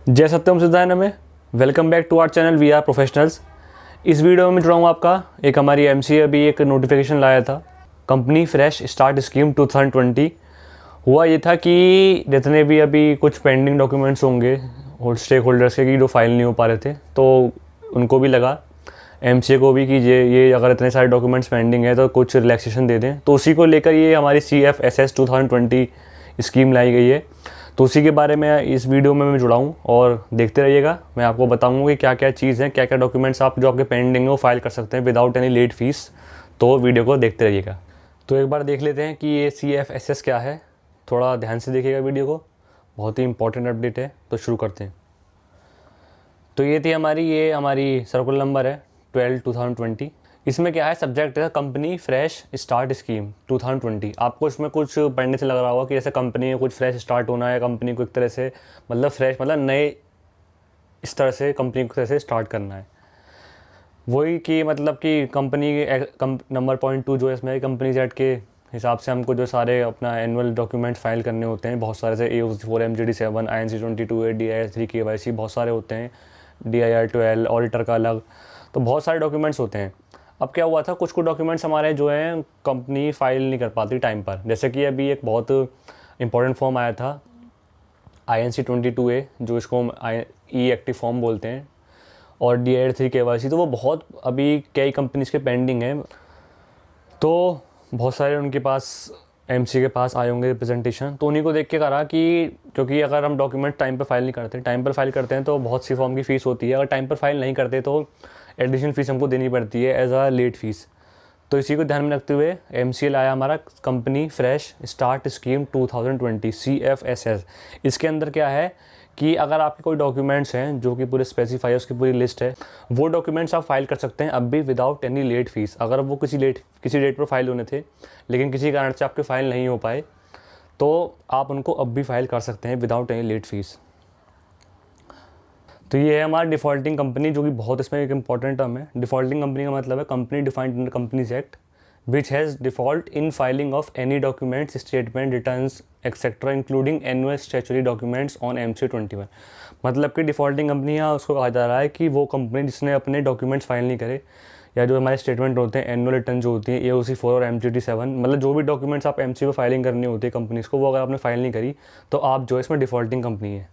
जय सत्यम सिद्धायन में welcome back to our channel we are professionals. इस वीडियो में जुड़ाऊँ आपका एक हमारी एमसीए अभी एक नोटिफिकेशन लाया था, कंपनी फ्रेश स्टार्ट स्कीम 2020। हुआ ये था कि जितने भी अभी कुछ पेंडिंग डॉक्यूमेंट्स होंगे स्टेक होल्डर्स के कि जो फाइल नहीं हो पा रहे थे, तो उनको भी लगा एमसीए को भी कि ये अगर इतने सारे डॉक्यूमेंट्स पेंडिंग है तो कुछ रिलैक्सेशन दे दें। तो उसी को लेकर ये हमारी CFSS 2020 स्कीम लाई गई है। तो उसी के बारे में इस वीडियो में मैं जुड़ा हूँ और देखते रहिएगा। मैं आपको बताऊँगा कि क्या क्या चीज़ है, क्या क्या डॉक्यूमेंट्स आप जो आपके पेंडिंग है वो फाइल कर सकते हैं विदाउट एनी लेट फीस। तो वीडियो को देखते रहिएगा। तो एक बार देख लेते हैं कि ये CFSS क्या है। थोड़ा ध्यान से देखिएगा वीडियो को, बहुत ही इंपॉर्टेंट अपडेट है। तो शुरू करते हैं। तो ये हमारी सर्कुलर नंबर है 12/2020। इसमें क्या है, सब्जेक्ट है कंपनी फ्रेश स्टार्ट स्कीम 2020। आपको इसमें कुछ पढ़ने से लग रहा होगा कि जैसे कंपनी में कुछ फ्रेश स्टार्ट होना है, कंपनी को एक तरह से मतलब फ्रेश मतलब नए इस तरह से कंपनी को तरह से स्टार्ट करना है। वही कि मतलब कि कंपनी नंबर .2 जो है इसमें कंपनीज एक्ट के हिसाब से हमको जो सारे अपना एनुअल डॉक्यूमेंट्स फाइल करने होते हैं, बहुत सारे से AO4 MGD7 INC 22 DIR3 KYC बहुत सारे होते हैं, DIR12 ऑडिटर का अलग, तो बहुत सारे डॉक्यूमेंट्स होते हैं। अब क्या हुआ था, कुछ डॉक्यूमेंट्स हमारे जो हैं कंपनी फाइल नहीं कर पाती टाइम पर। जैसे कि अभी एक बहुत इंपॉर्टेंट फॉर्म आया था INC 22A, जो इसको हम ई एक्टिव फॉर्म बोलते हैं, और DIR3 KYC। तो वो बहुत अभी कई कंपनीज के पेंडिंग हैं। तो बहुत सारे उनके पास एमसी के पास आए होंगे रिप्रेजेंटेशन, तो उन्हीं को देख के करा कि क्योंकि अगर हम डॉक्यूमेंट टाइम पर फाइल नहीं करते, टाइम पर फाइल करते हैं तो बहुत सी फॉर्म की फ़ीस होती है। अगर टाइम पर फाइल नहीं करते तो एडिशनल फ़ीस हमको देनी पड़ती है एज अ लेट फीस। तो इसी को ध्यान में रखते हुए MCA लाया हमारा company fresh start scheme 2020 CFSS। इसके अंदर क्या है कि अगर आपके कोई डॉक्यूमेंट्स हैं जो कि पूरे स्पेसिफाई है, उसकी पूरी लिस्ट है, वो डॉक्यूमेंट्स आप फाइल कर सकते हैं अब भी विदाउट एनी लेट फीस। अगर वो किसी डेट पर फाइल होने थे लेकिन किसी कारण से आपके फाइल नहीं हो पाए, तो आप उनको अब भी फाइल कर सकते हैं विदाउट एनी लेट फीस। तो ये है हमारा डिफ़ॉल्टिंग कंपनी, जो कि बहुत इसमें एक इंपॉर्टेंट टर्म है। डिफ़ॉल्टिंग कंपनी का मतलब है company defined under companies act which has default in filing of any documents, statement, returns etcetera including annual statutory documents on MCA 21। मतलब कि डिफ़ॉल्टिंग कंपनी है, उसको कहा जा रहा है कि वो कंपनी जिसने अपने डॉक्यूमेंट्स फाइल नहीं करे, या जो हमारे स्टेटमेंट होते हैं, एनुअल रिटर्न जो होती है AOC 4 और MGD7, मतलब जो भी डॉक्यूमेंट्स आप MCA पर फाइलिंग करनी होती है कंपनीज़ को, वो अगर आपने फाइल नहीं करी तो आप जो इसमें डिफ़ॉल्टिंग कंपनी है।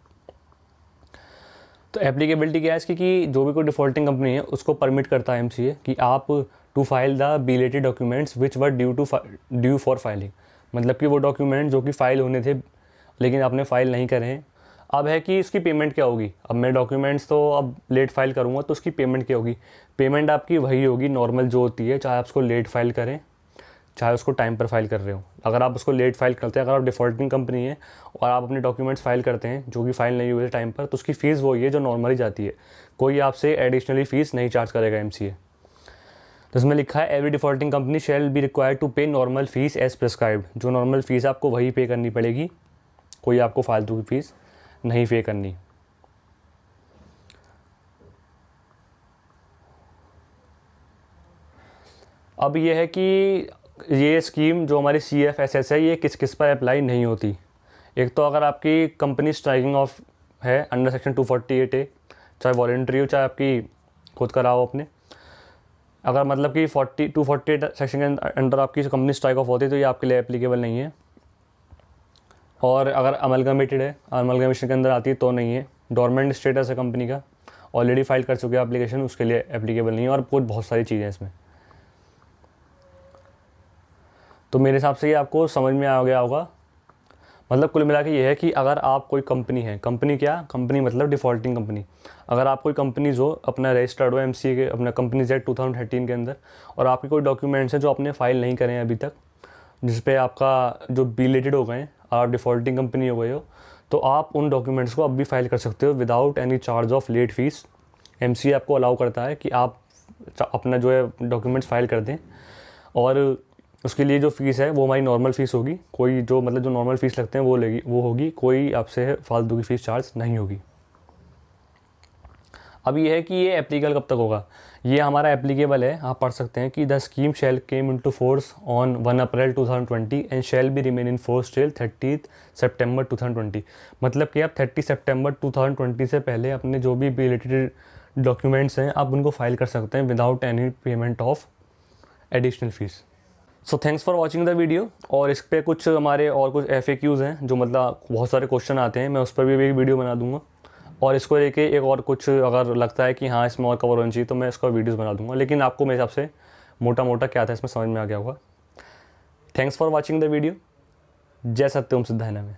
तो एप्लीकेबिलिटी क्या है इसकी कि जो भी कोई डिफ़ॉल्टिंग कंपनी है उसको परमिट करता है MCA कि आप to file the belated documents which were due for filing. मतलब कि वो डॉक्यूमेंट जो कि फ़ाइल होने थे लेकिन आपने फ़ाइल नहीं करे हैं। अब है कि इसकी पेमेंट क्या होगी। अब मैं डॉक्यूमेंट्स तो अब लेट फाइल करूँगा तो उसकी पेमेंट क्या होगी। पेमेंट आपकी वही होगी नॉर्मल जो होती है, चाहे आप उसको लेट फाइल करें चाहे उसको टाइम पर फाइल कर रहे हो। अगर आप उसको लेट फाइल करते हैं, अगर आप डिफ़ॉल्टिंग कंपनी है और आप अपने डॉक्यूमेंट्स फाइल करते हैं जो कि फाइल नहीं हुए टाइम पर, तो उसकी फ़ीस वही है जो नॉर्मली जाती है। कोई आपसे एडिशनली फ़ीस नहीं चार्ज करेगा MCA। तो इसमें लिखा है every defaulting company shall be required to pay normal fees as prescribed. जो नॉर्मल फ़ीस आपको वही पे करनी पड़ेगी, कोई आपको फालतू की फ़ीस नहीं पे करनी। अब ये है कि ये स्कीम जो हमारी CFSS है ये किस किस पर अप्लाई नहीं होती। एक तो अगर आपकी कंपनी स्ट्राइकिंग ऑफ है अंडर सेक्शन 248A, चाहे वॉलेंट्री हो चाहे आपकी खुद कराओ अपने, अगर मतलब कि 248 सेक्शन के अंडर आपकी कंपनी स्ट्राइक ऑफ होती है तो ये आपके लिए एप्लीकेबल नहीं है। और अगर अमलगमेटेड है, अमलगमेशन के अंदर आती है तो नहीं है। डोरमेंट स्टेटस है कंपनी का, ऑलरेडी फाइल कर चुके हैं एप्लीकेशन, उसके लिए एप्लीकेबल नहीं है। और बहुत सारी चीज़ें इसमें। तो मेरे हिसाब से ये आपको समझ में आ गया होगा। मतलब कुल मिला के ये है कि अगर आप कोई कंपनी है, कंपनी क्या, कंपनी मतलब डिफ़ॉल्टिंग कंपनी। अगर आप कोई कंपनीज हो, अपना रजिस्टर्ड हो MCA के अपना कंपनीज एक्ट 2013 के अंदर, और आपके कोई डॉक्यूमेंट्स हैं जो आपने फाइल नहीं करे हैं अभी तक, जिस पे आपका जो बिलेटेड हो गए हैं, आप डिफ़ॉल्टिंग कंपनी हो गए हो, तो आप उन डॉक्यूमेंट्स को अब भी फाइल कर सकते हो without any charge of late fees. MCA आपको अलाउ करता है कि आप अपना जो है डॉक्यूमेंट्स फाइल कर दें, और उसके लिए जो फ़ीस है वो हमारी नॉर्मल फ़ीस होगी। कोई जो मतलब जो नॉर्मल फ़ीस लगते हैं वो होगी, कोई आपसे फालतू की फ़ीस चार्ज नहीं होगी। अब ये है कि ये एप्लीकेबल कब तक होगा, ये हमारा एप्लीकेबल है, आप पढ़ सकते हैं कि the scheme shall came into force on 1 April 2020 and shall be remain in force till 30 September 2020। मतलब कि आप 30 सितंबर 2020 से पहले अपने जो भी रिलेटेड डॉक्यूमेंट्स हैं आप उनको फाइल कर सकते हैं without any payment of additional fees. So thanks for watching the video. और इस पर कुछ हमारे और कुछ FAQs हैं जो मतलब बहुत सारे क्वेश्चन आते हैं, मैं उस पर भी एक वीडियो बना दूंगा। और इसको लेके एक और कुछ अगर लगता है कि हाँ इसमें और कवर होना चाहिए तो मैं इसका वीडियोस बना दूंगा, लेकिन आपको मेरे हिसाब से मोटा मोटा क्या था इसमें समझ में आ गया होगा। Thanks for watching the video. जय सत्यम सिद्धाय नमः।